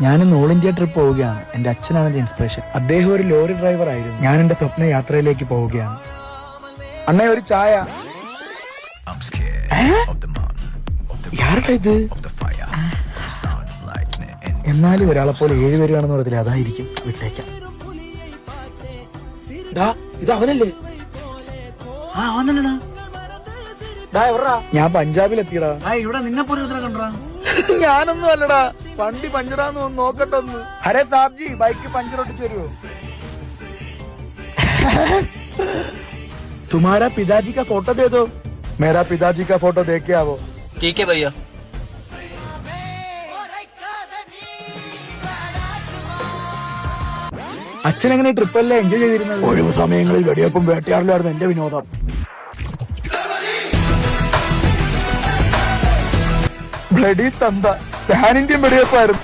ഞാനിന്ന് all India trip പോവുകയാണ്. എന്റെ അച്ഛനാണ് എന്റെ ഇൻസ്പിറേഷൻ. അദ്ദേഹം ഒരു ലോറി ഡ്രൈവർ ആയിരുന്നു. ഞാൻ എന്റെ സ്വപ്ന യാത്രയിലേക്ക് പോവുകയാണ്. അണ്ണേ ഒരു ചായ. ഇത് എന്നാലും ഒരാളെ പോലെ 7 പേരാണെന്ന് പറഞ്ഞില്ല, അതായിരിക്കും. വിട്ടേക്കാം. ഇത് അവനല്ലേ? ഞാൻ പഞ്ചാബിലെത്തിയടാ. ഇവിടെ നിന്നെ പോലെ കണ്ടാ? ഞാനൊന്നും അല്ലടാ, വണ്ടി പഞ്ചറാന്ന് നോക്കട്ടെ ഒന്ന്. ഹരേ സാബ്ജി, ബൈക്ക് പഞ്ചർ ഒട്ടിച്ചു തരുമോ? तुम्हारा पिताजी का फोटो दे दो. मेरा पिताजी का फोटो देख के आओ. ठीक है भैया. അച്ഛൻ എങ്ങനെ ട്രിപ്പെല്ലാം എൻജോയ് ചെയ്തിരുന്നത്? ഒഴിവ് സമയങ്ങളിൽ വെടിയപ്പം വേട്ടയാടലായിരുന്നു എന്റെ വിനോദം. ബ്ലഡി തന്ത പാൻ ഇന്ത്യൻ വെടിയപ്പായിരുന്നു.